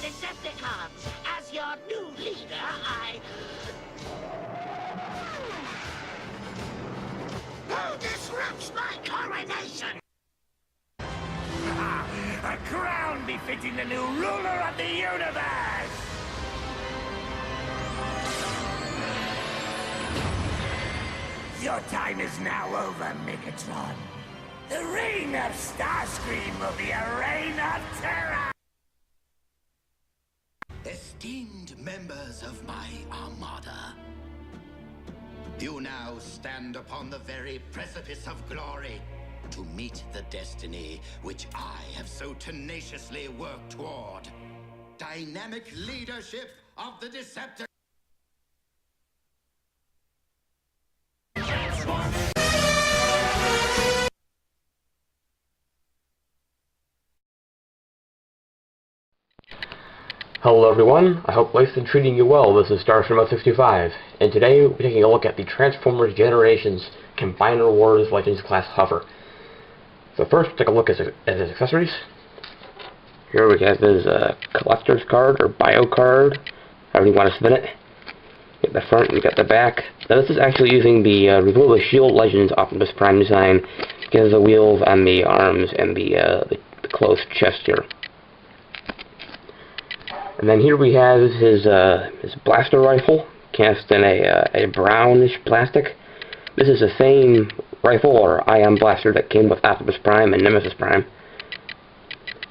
Decepticons. As your new leader, Who disrupts my coronation? A crown befitting the new ruler of the universe! Your time is now over, Megatron. The reign of Starscream will be a reign of terror! Esteemed members of my armada, you now stand upon the very precipice of glory to meet the destiny which I have so tenaciously worked toward. Dynamic leadership of the Decepticons. Hello everyone, I hope life's been treating you well. This is Starstream65, and today we're taking a look at the Transformers Generations Combiner Wars Legends Class Huffer. So first, take a look at his accessories. Here we have his collector's card, or bio card, however you want to spin it. You got the front, and you got the back. Now this is actually using the Reveal the Shield Legends Optimus Prime design, because of the wheels on the arms and the closed chest here. And then here we have his blaster rifle, cast in a brownish plastic. This is the same rifle or ion blaster that came with Optimus Prime and Nemesis Prime.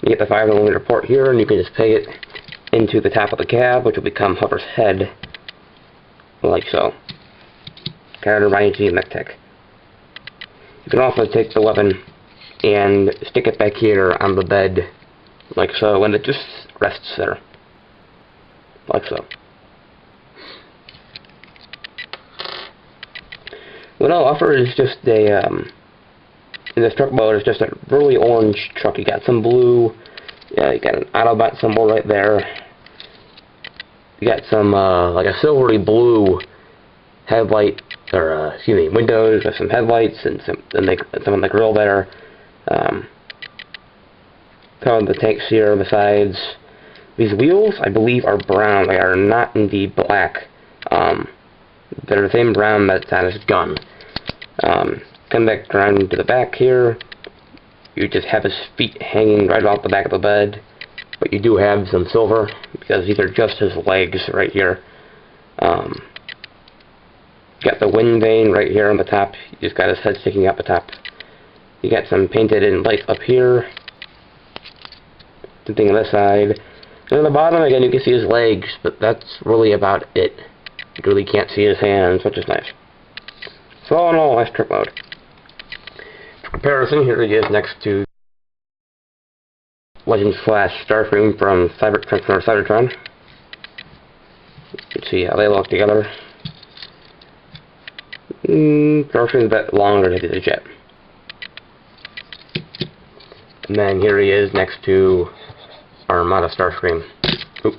You get the 5mm port here, and you can just peg it into the top of the cab, which will become Huffer's head, like so. Kind of reminds me of MechTech. You can also take the weapon and stick it back here on the bed, like so, and it just rests there. Like so. The no Huffer is just a, in this truck mode, it's just a really orange truck. You got some blue, you got an Autobot symbol right there. You got some, like a silvery blue headlight, or, excuse me, windows with some headlights and some on the grill there. Some of the tanks here on the sides. These wheels, I believe, are brown. They are not indeed black. They're the same brown that's on his gun. Come back around to the back here. You just have his feet hanging right off the back of the bed. But you do have some silver, because these are just his legs right here. Got the wind vane right here on the top. You just got his head sticking out the top. You got some painted in lights up here. Something on this side. And on the bottom, again, you can see his legs, but that's really about it. You really can't see his hands, which is nice. So all in all, nice truck mode. For comparison, here he is next to Legends Class Starscream from Transformers Cybertron. You can see how they look together. Starscream's a bit longer than the jet. And then here he is next to Armada Starscream. Oop.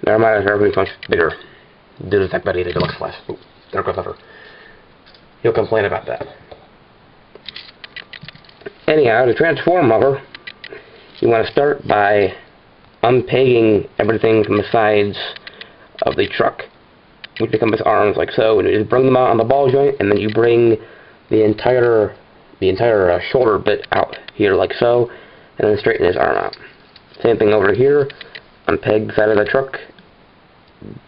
The Armada Starscream is much bigger. Did attack Betty, the deluxe class. Oop. There goes Huffer. He'll complain about that. Anyhow, to transform Huffer, you want to start by unpegging everything from the sides of the truck, which become his arms, like so, and you just bring them out on the ball joint, and then you bring the entire shoulder bit out here, like so, and then straighten his arm out. Same thing over here. Unpeg the side of the truck,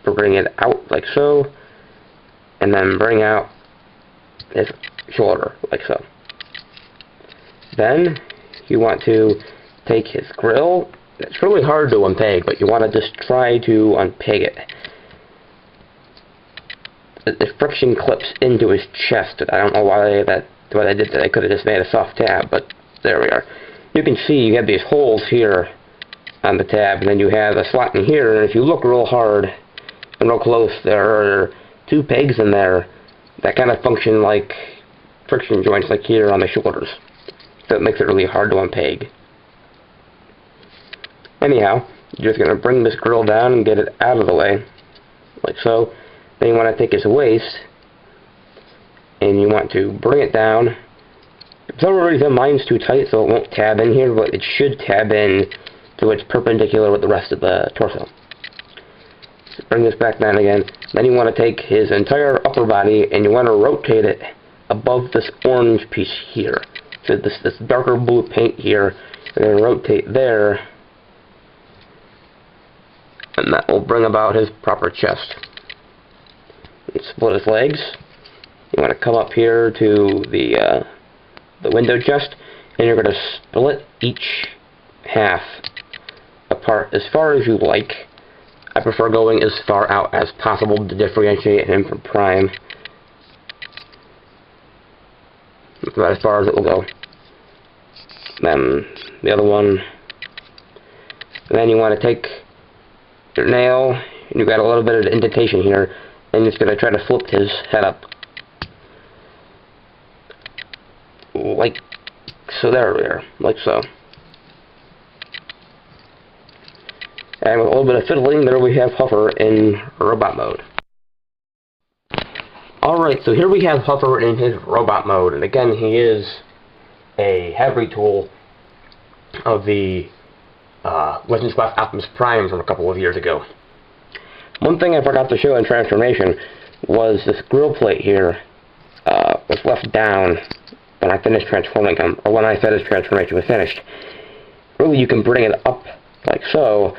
bring it out like so, and then bring out his shoulder like so. Then you want to take his grill. It's really hard to unpeg, but you want to just try to unpeg it. The friction clips into his chest. I don't know why they did that. They could have just made a soft tab, but there we are. You can see you have these holes here on the tab, and then you have a slot in here, and if you look real hard and real close, there are two pegs in there that kind of function like friction joints, like here on the shoulders. So it makes it really hard to unpeg. Anyhow, you're just going to bring this grill down and get it out of the way, like so. Then you want to take his waist, and you want to bring it down, For some reason mine's too tight, so it won't tab in here, but it should tab in so it's perpendicular with the rest of the torso. So bring this back down again. Then you want to take his entire upper body and you want to rotate it above this orange piece here. So this darker blue paint here, and then rotate there, and that will bring about his proper chest. And split his legs. You want to come up here to the window chest, and you're going to split each half apart as far as you like. I prefer going as far out as possible to differentiate him from Prime. That's about as far as it will go. Then the other one. And then you want to take your nail, and you've got a little bit of indentation here, and you're just going to try to flip his head up. Like so. There we are. Like so. And with a little bit of fiddling, there we have Huffer in robot mode. Alright, so here we have Huffer in his robot mode, and again, he is a heavy tool of the Legends class Optimus Prime from a couple of years ago. One thing I forgot to show in transformation was this grill plate here was left down when I finished transforming him, or when I said his transformation was finished. Really, you can bring it up like so,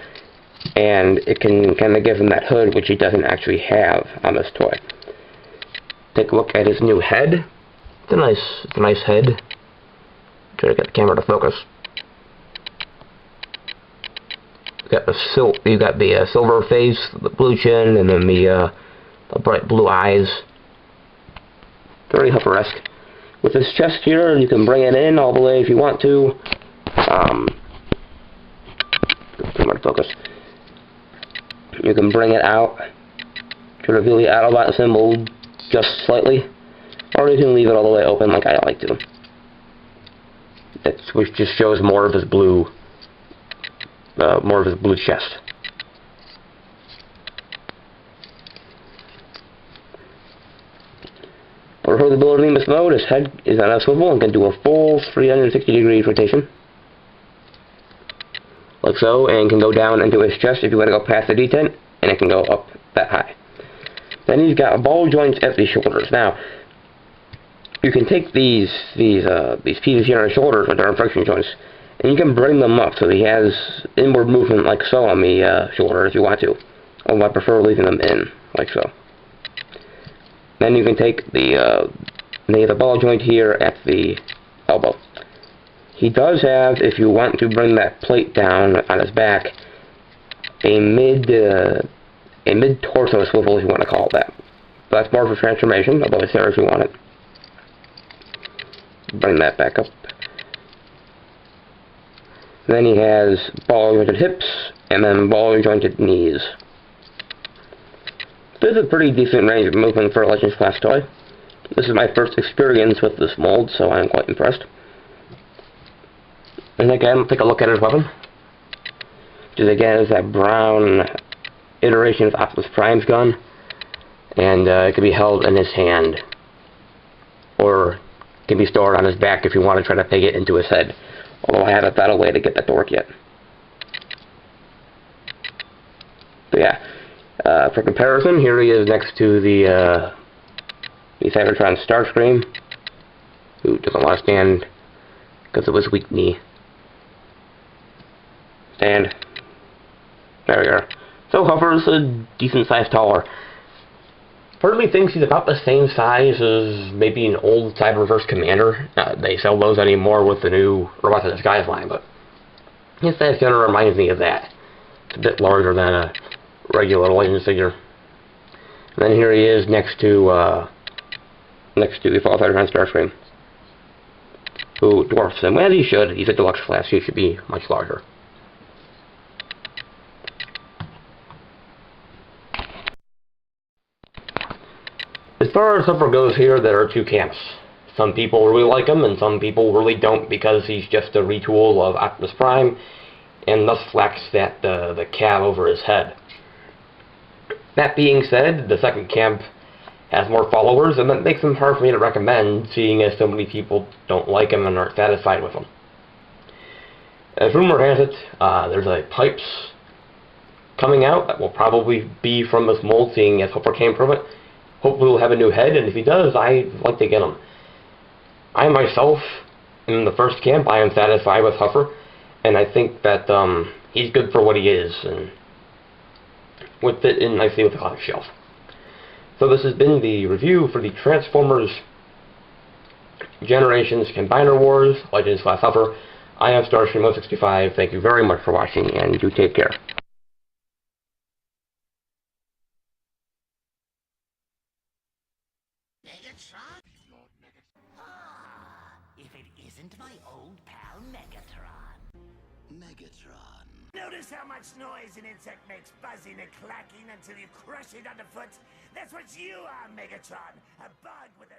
and it can kind of give him that hood, which he doesn't actually have on this toy. Take a look at his new head. It's a nice head. Try to get the camera to focus. You got the silver face, the blue chin, and then the bright blue eyes. Very Huffer-esque. With this chest here, you can bring it in all the way if you want to. Camera to focus. You can bring it out to reveal the Autobot symbol just slightly, or you can leave it all the way open like I like to. Which just shows more of his blue chest. For rotatability in this mode, his head is on a swivel and can do a full 360-degree rotation. Like so, and can go down into his chest if you want to go past the detent, and it can go up that high. Then he's got ball joints at the shoulders. Now, you can take these pieces here on his shoulders, which are friction joints, and you can bring them up so he has inward movement like so on the shoulder if you want to. Although I prefer leaving them in, like so. Then you can take the ball joint here at the elbow. He does have, if you want to bring that plate down on his back, a mid-torso swivel, if you want to call it that. But that's more for transformation, although it's there if you want it. Bring that back up. Then he has ball-jointed hips, and then ball-jointed knees. This is a pretty decent range of movement for a Legends class toy. This is my first experience with this mold, so I'm quite impressed. And again, take a look at his weapon. Which again is that brown iteration of Optimus Prime's gun. And it can be held in his hand. Or can be stored on his back if you want to try to peg it into his head. Although I haven't found a way to get that to work yet. But yeah. For comparison, here he is next to the Cybertron Starscream, who doesn't want to stand because of his weak knee. Stand. There we are. So Huffer's a decent size taller. Part of me thinks he's about the same size as maybe an old Cyberverse Commander. They sell those anymore with the new Robots in Disguise line, but his size kind of reminds me of that. It's a bit larger than a regular Legends figure. And then here he is next to the Fall Cybertron Starscream, who dwarfs him. Well, he should. He's a deluxe class. He should be much larger. As far as Huffer goes here, there are two camps. Some people really like him, and some people really don't, because he's just a retool of Optimus Prime, and thus lacks the cab over his head. That being said, the second camp has more followers, and that makes him hard for me to recommend, seeing as so many people don't like him and aren't satisfied with him. As rumor has it, there's a pipes coming out that will probably be from this mold, seeing as Huffer came from it. Hopefully he'll have a new head, and if he does, I'd like to get him. I myself, in the first camp, I am satisfied with Huffer, and I think that he's good for what he is, and would fit in nicely with the clock shelf. So this has been the review for the Transformers Generations Combiner Wars Legends Class Huffer. I am Starstream165. Thank you very much for watching, and do take care. Megatron? Ah, if it isn't my old pal Megatron. Megatron. Notice how much noise an insect makes, buzzing and clacking until you crush it underfoot? That's what you are, Megatron. A bug with a